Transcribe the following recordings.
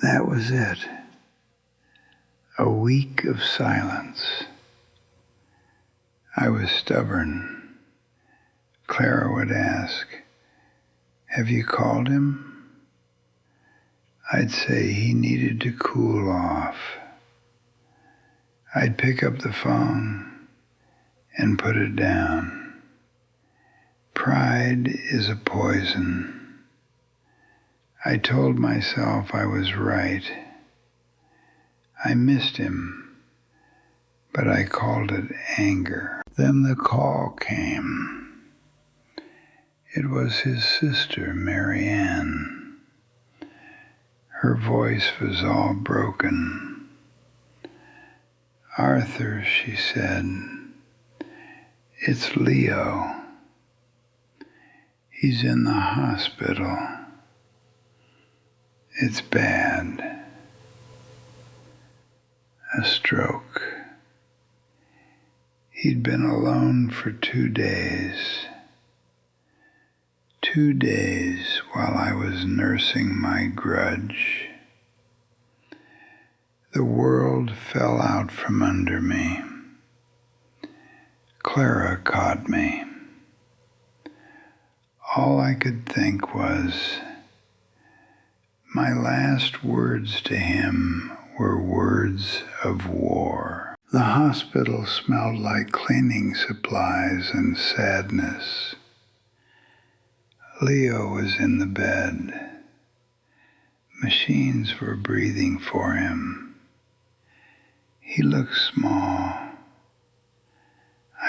That was it. A week of silence. I was stubborn. Clara would ask, "Have you called him?" I'd say he needed to cool off. I'd pick up the phone and put it down. Pride is a poison. I told myself I was right. I missed him, but I called it anger. Then the call came. It was his sister, Marianne. Her voice was all broken. "Arthur," she said, "it's Leo. He's in the hospital. It's bad. A stroke. He'd been alone for 2 days. 2 days while I was nursing my grudge. The world fell out from under me. Clara caught me. All I could think was, my last words to him were words of war. The hospital smelled like cleaning supplies and sadness. Leo was in the bed. Machines were breathing for him. He looked small.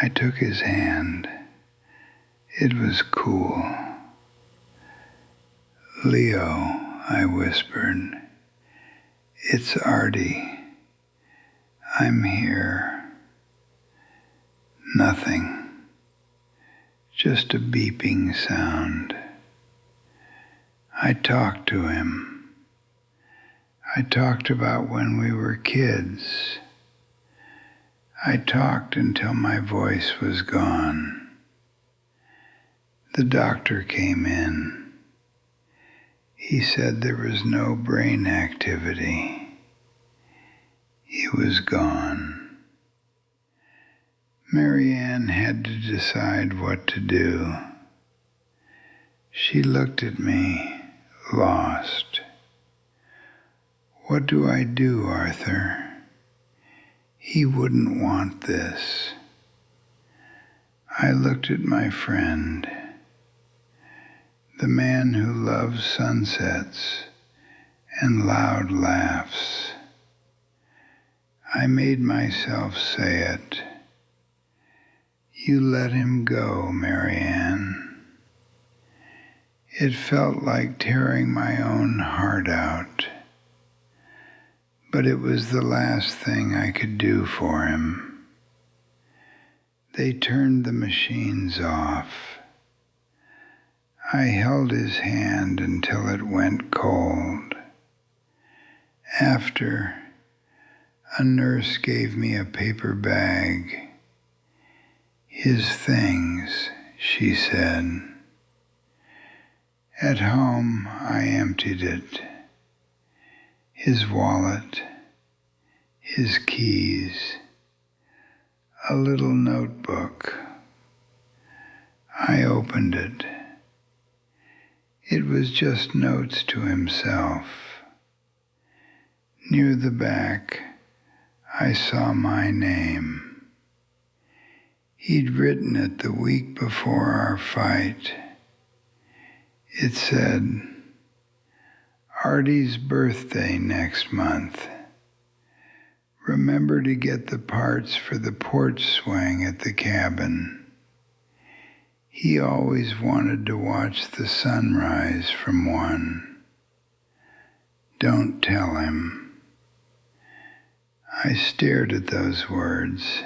I took his hand. It was cool. "Leo," I whispered, "it's Artie. I'm here." Nothing. Just a beeping sound. I talked to him. I talked about when we were kids. I talked until my voice was gone. The doctor came in. He said there was no brain activity. He was gone. Marianne had to decide what to do. She looked at me, lost. "What do I do, Arthur? He wouldn't want this." I looked at my friend, the man who loves sunsets and loud laughs. I made myself say it. "You let him go, Marianne." It felt like tearing my own heart out, but it was the last thing I could do for him. They turned the machines off. I held his hand until it went cold. After, a nurse gave me a paper bag. "His things," she said. At home, I emptied it. His wallet, his keys, a little notebook. I opened it. It was just notes to himself. Near the back, I saw my name. He'd written it the week before our fight. It said, "Artie's birthday next month. Remember to get the parts for the porch swing at the cabin. He always wanted to watch the sunrise from one. Don't tell him." I stared at those words.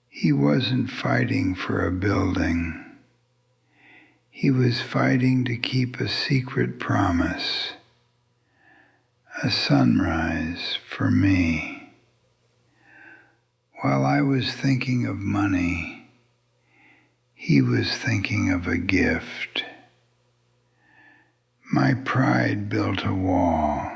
He wasn't fighting for a building. He was fighting to keep a secret promise, a sunrise for me. While I was thinking of money, he was thinking of a gift. My pride built a wall.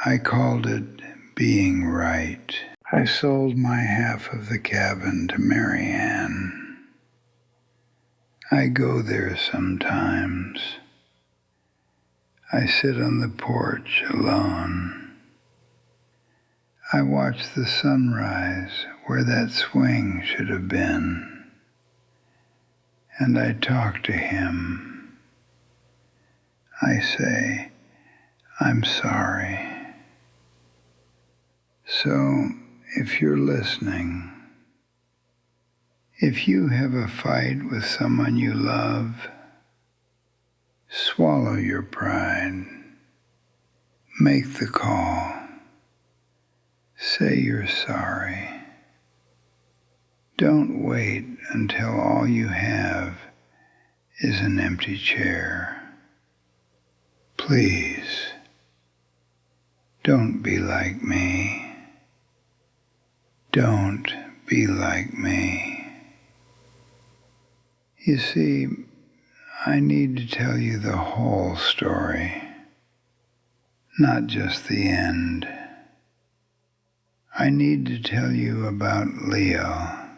I called it being right. I sold my half of the cabin to Mary Ann. I go there sometimes. I sit on the porch alone. I watch the sunrise where that swing should have been. And I talk to him. I say, I'm sorry. So, if you're listening, if you have a fight with someone you love, swallow your pride. Make the call. Say you're sorry. Don't wait until all you have is an empty chair. Please, don't be like me. Don't be like me. You see, I need to tell you the whole story, not just the end. I need to tell you about Leo,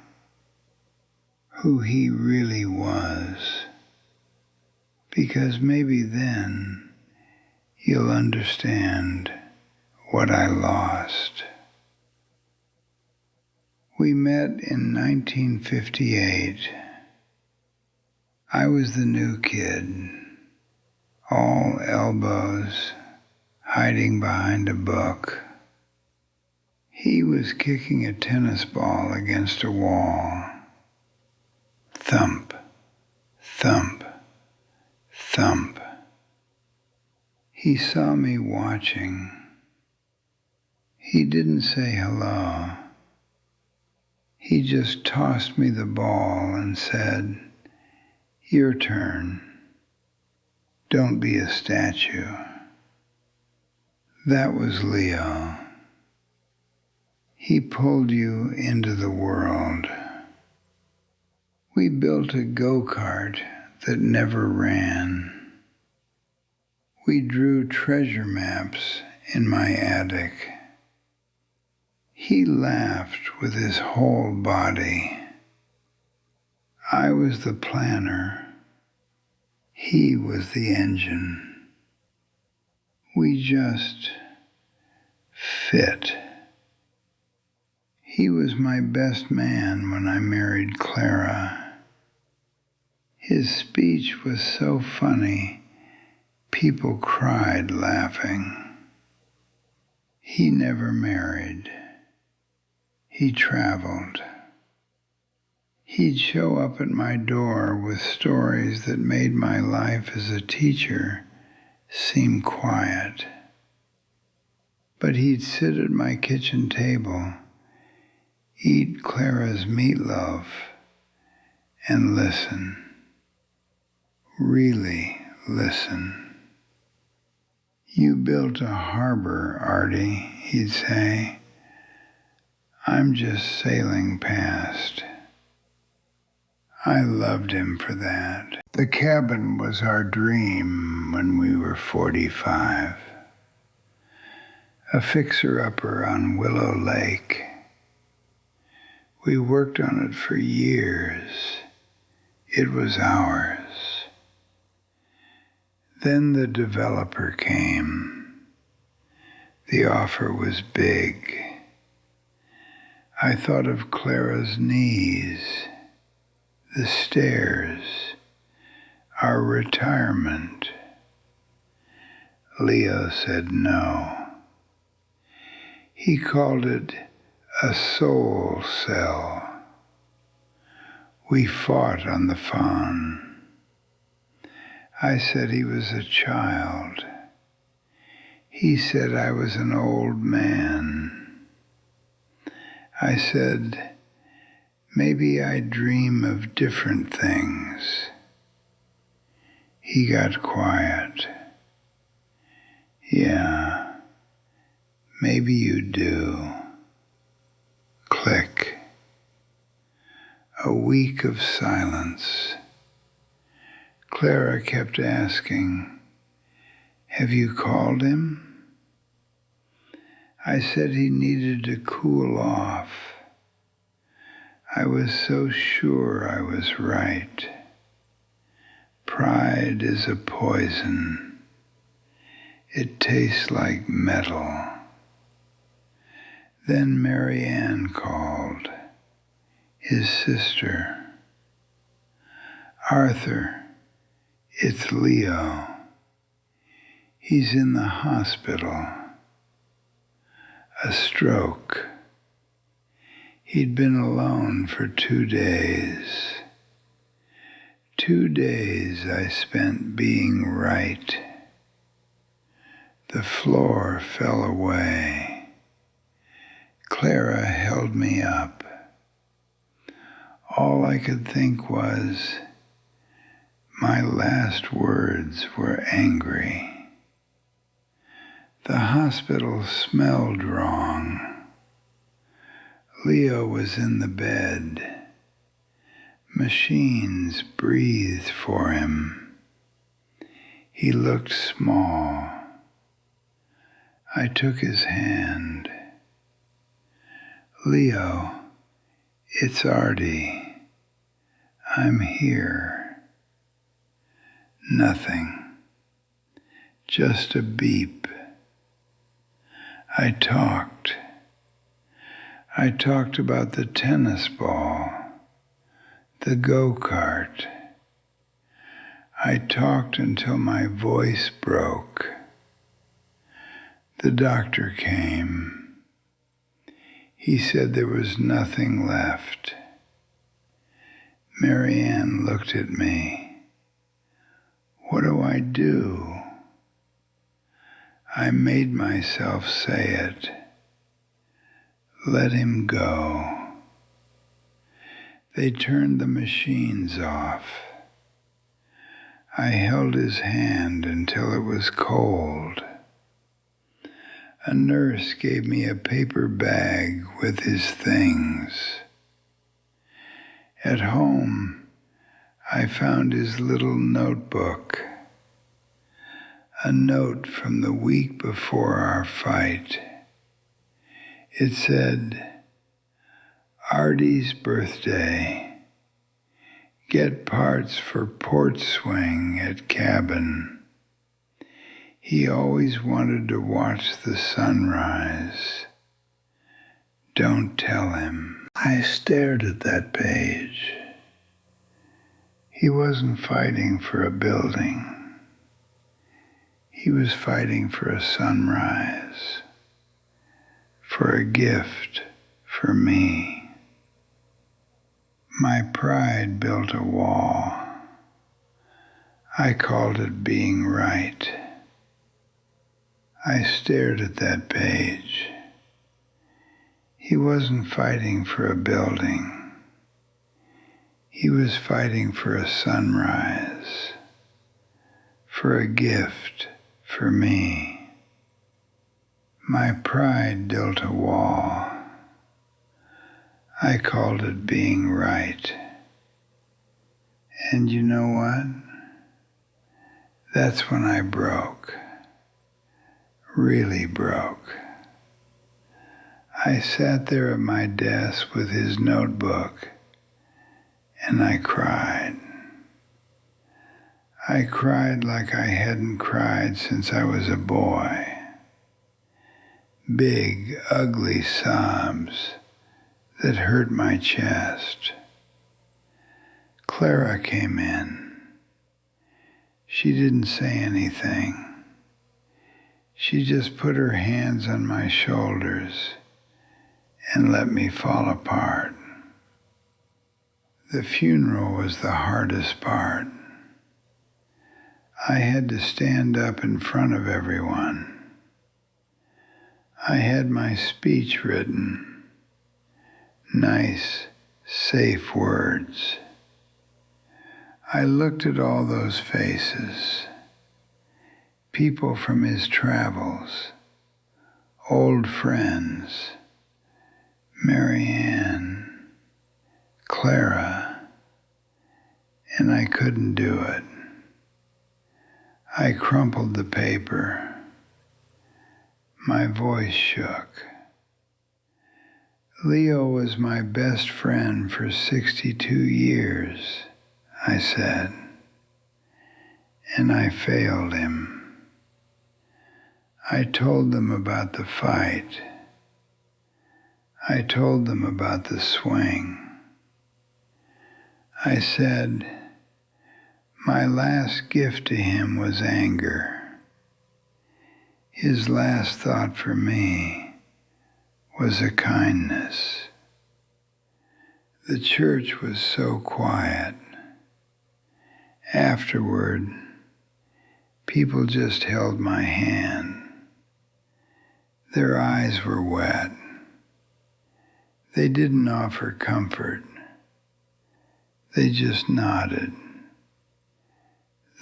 who he really was, because maybe then you'll understand what I lost. We met in 1958. I was the new kid, all elbows, hiding behind a book. He was kicking a tennis ball against a wall. Thump, thump, thump. He saw me watching. He didn't say hello. He just tossed me the ball and said, "Your turn. Don't be a statue." That was Leo. He pulled you into the world. We built a go-kart that never ran. We drew treasure maps in my attic. He laughed with his whole body. I was the planner. He was the engine. We just fit. He was my best man when I married Clara. His speech was so funny, people cried laughing. He never married. He traveled. He'd show up at my door with stories that made my life as a teacher seem quiet. But he'd sit at my kitchen table, eat Clara's meatloaf, and listen. Really listen. "You built a harbor, Artie," he'd say. "I'm just sailing past." I loved him for that. The cabin was our dream when we were 45. A fixer-upper on Willow Lake. We worked on it for years. It was ours. Then the developer came. The offer was big. I thought of Clara's knees, the stairs, our retirement. Leo said no. He called it a soul cell. We fought on the phone. I said he was a child. He said I was an old man. I said, maybe I dream of different things. He got quiet. Yeah, maybe you do. Click. A week of silence. Clara kept asking, "Have you called him?" I said he needed to cool off. I was so sure I was right. Pride is a poison. It tastes like metal. Then Marianne called, his sister. "Arthur, it's Leo. He's in the hospital. A stroke. He'd been alone for 2 days. 2 days I spent being right. The floor fell away. Clara held me up. All I could think was, my last words were angry. The hospital smelled wrong. Leo was in the bed. Machines breathed for him. He looked small. I took his hand. "Leo, it's Artie. I'm here." Nothing. Just a beep. I talked. I talked about the tennis ball, the go-kart. I talked until my voice broke. The doctor came. He said there was nothing left. Marianne looked at me. What do I do? I made myself say it. Let him go. They turned the machines off. I held his hand until it was cold. A nurse gave me a paper bag with his things. At home, I found his little notebook, a note from the week before our fight. It said, "Artie's birthday. Get parts for port swing at cabin. He always wanted to watch the sunrise. Don't tell him." I stared at that page. He wasn't fighting for a building. He was fighting for a sunrise, for a gift for me. My pride built a wall. I called it being right. I stared at that page. He wasn't fighting for a building. He was fighting for a sunrise, for a gift for me. My pride built a wall. I called it being right. And you know what? That's when I broke. Really broke. I sat there at my desk with his notebook, and I cried. I cried like I hadn't cried since I was a boy. Big, ugly sobs that hurt my chest. Clara came in. She didn't say anything. She just put her hands on my shoulders and let me fall apart. The funeral was the hardest part. I had to stand up in front of everyone. I had my speech written. Nice, safe words. I looked at all those faces. People from his travels, old friends, Marianne, Clara, and I couldn't do it. I crumpled the paper. My voice shook. Leo was my best friend for 62 years, I said, and I failed him. I told them about the fight. I told them about the swing. I said, my last gift to him was anger. His last thought for me was a kindness. The church was so quiet. Afterward, people just held my hand. Their eyes were wet. They didn't offer comfort. They just nodded.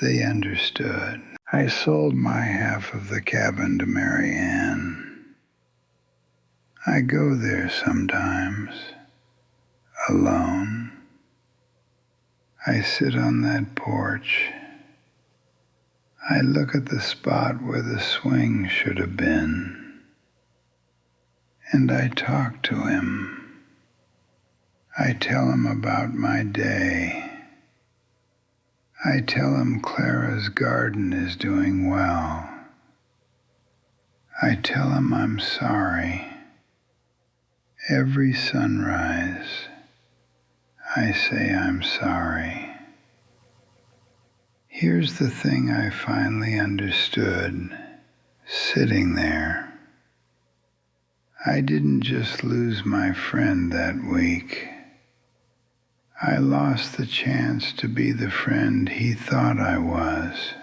They understood. I sold my half of the cabin to Mary Ann. I go there sometimes, alone. I sit on that porch. I look at the spot where the swing should have been, and I talk to him. I tell him about my day. I tell him Clara's garden is doing well. I tell him I'm sorry. Every sunrise, I say I'm sorry. Here's the thing I finally understood, sitting there. I didn't just lose my friend that week. I lost the chance to be the friend he thought I was.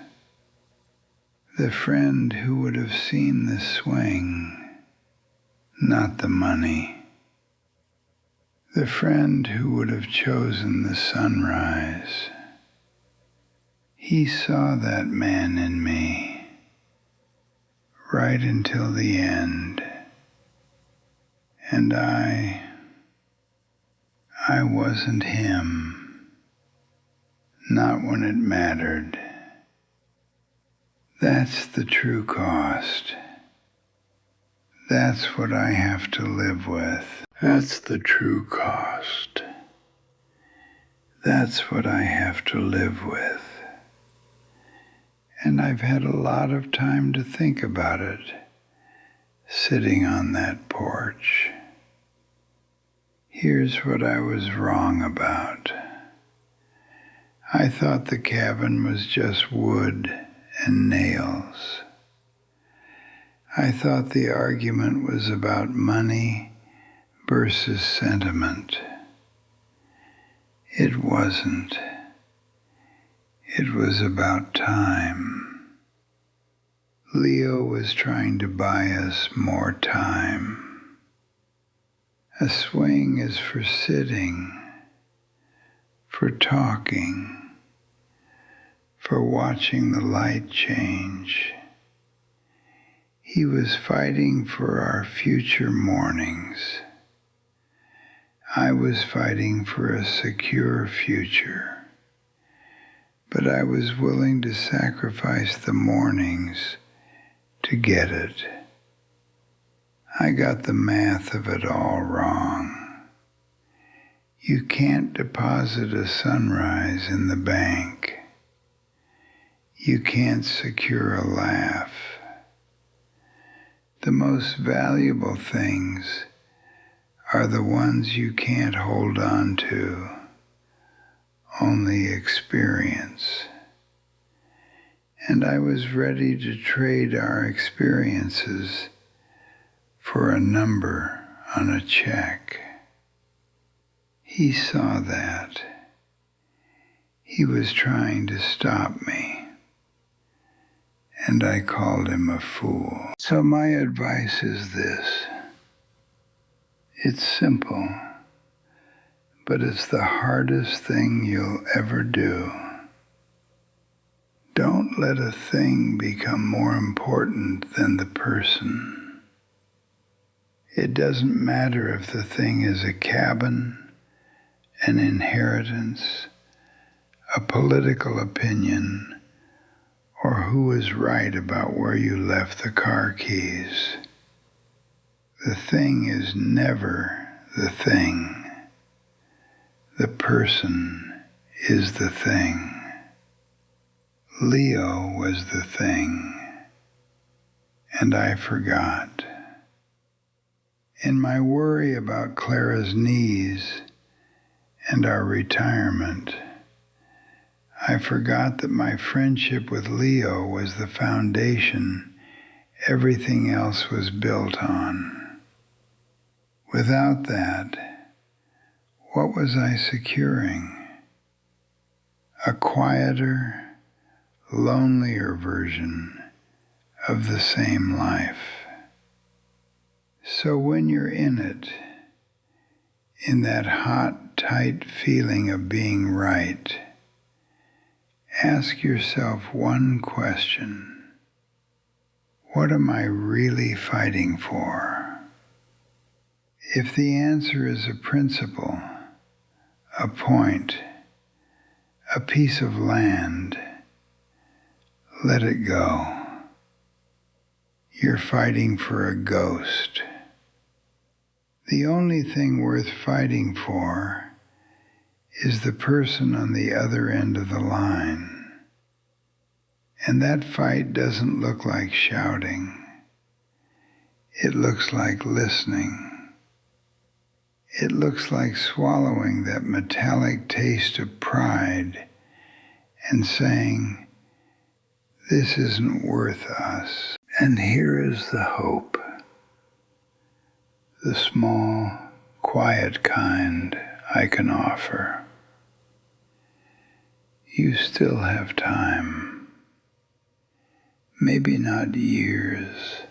The friend who would have seen the swing, not the money. The friend who would have chosen the sunrise. He saw that man in me, right until the end. And I wasn't him, not when it mattered. That's the true cost. That's what I have to live with. That's the true cost. That's what I have to live with. And I've had a lot of time to think about it, sitting on that porch. Here's what I was wrong about. I thought the cabin was just wood and nails. I thought the argument was about money versus sentiment. It wasn't. It was about time. Leo was trying to buy us more time. A swing is for sitting, for talking, for watching the light change. He was fighting for our future mornings. I was fighting for a secure future, but I was willing to sacrifice the mornings to get it. I got the math of it all wrong. You can't deposit a sunrise in the bank. You can't secure a laugh. The most valuable things are the ones you can't hold on to, only experience. And I was ready to trade our experiences for a number on a check. He saw that. He was trying to stop me, and I called him a fool. So my advice is this. It's simple, but it's the hardest thing you'll ever do. Don't let a thing become more important than the person. It doesn't matter if the thing is a cabin, an inheritance, a political opinion, or who was right about where you left the car keys. The thing is never the thing. The person is the thing. Leo was the thing, and I forgot. In my worry about Clara's knees and our retirement, I forgot that my friendship with Leo was the foundation everything else was built on. Without that, what was I securing? A quieter, lonelier version of the same life. So when you're in it, in that hot, tight feeling of being right, ask yourself one question. What am I really fighting for? If the answer is a principle, a point, a piece of land, let it go. You're fighting for a ghost. The only thing worth fighting for is the person on the other end of the line. And that fight doesn't look like shouting. It looks like listening. It looks like swallowing that metallic taste of pride and saying, this isn't worth us. And here is the hope. The small, quiet kind I can offer. You still have time. Maybe not years.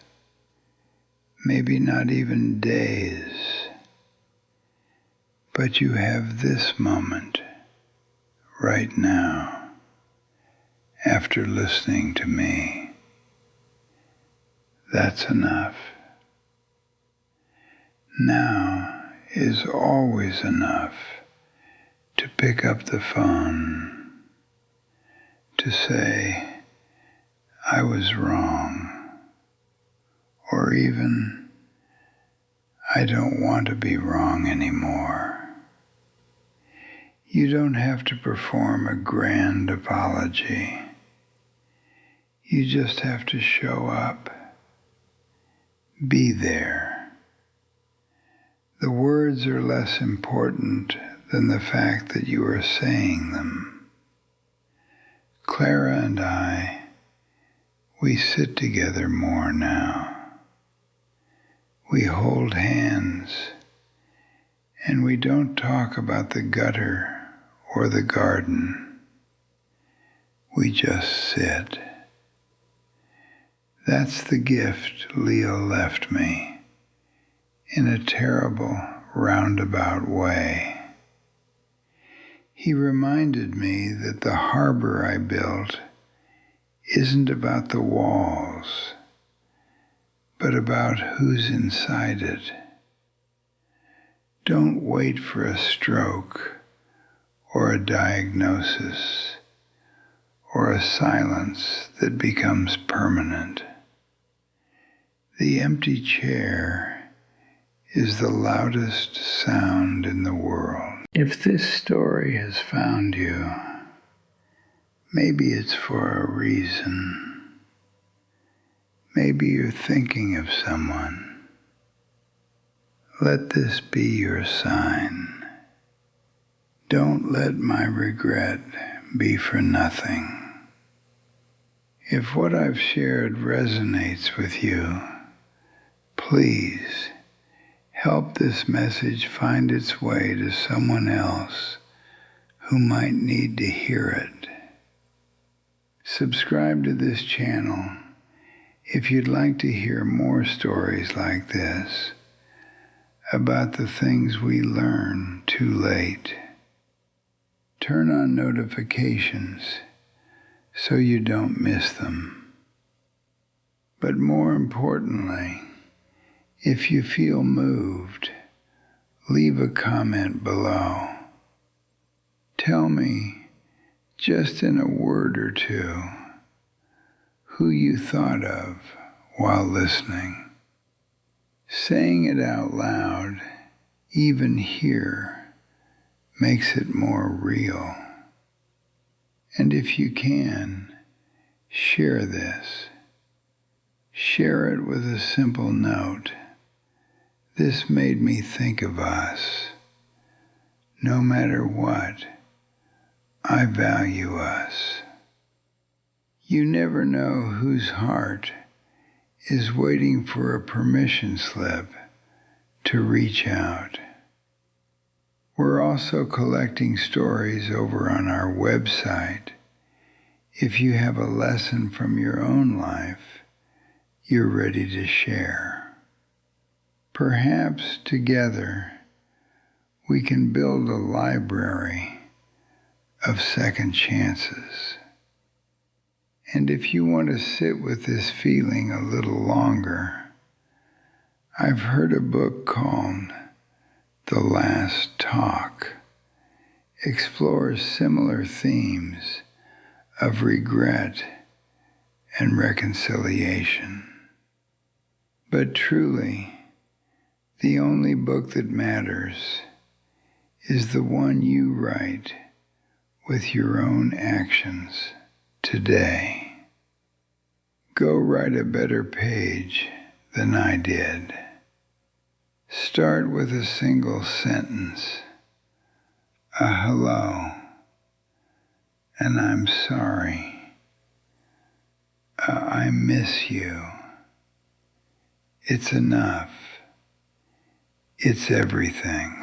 Maybe not even days. But you have this moment, right now, after listening to me. That's enough. Now is always enough to pick up the phone, to say, I was wrong, or even, I don't want to be wrong anymore. You don't have to perform a grand apology. You just have to show up, be there. The words are less important than the fact that you are saying them. Clara and I, we sit together more now. We hold hands, and we don't talk about the gutter or the garden. We just sit. That's the gift Leo left me, in a terrible, roundabout way. He reminded me that the harbor I built isn't about the walls, but about who's inside it. Don't wait for a stroke or a diagnosis or a silence that becomes permanent. The empty chair is the loudest sound in the world. If this story has found you, maybe it's for a reason. Maybe you're thinking of someone. Let this be your sign. Don't let my regret be for nothing. If what I've shared resonates with you, please help this message find its way to someone else who might need to hear it. Subscribe to this channel if you'd like to hear more stories like this about the things we learn too late. Turn on notifications so you don't miss them. But more importantly, if you feel moved, leave a comment below. Tell me, just in a word or two, who you thought of while listening. Saying it out loud, even here, makes it more real. And if you can, share this. Share it with a simple note. This made me think of us. No matter what, I value us. You never know whose heart is waiting for a permission slip to reach out. We're also collecting stories over on our website. If you have a lesson from your own life you're ready to share, perhaps together we can build a library of second chances. And if you want to sit with this feeling a little longer, I've heard a book called The Last Talk explores similar themes of regret and reconciliation. But truly, the only book that matters is the one you write with your own actions today. Go write a better page than I did. Start with a single sentence, a hello, and I'm sorry, I miss you. It's enough. It's everything.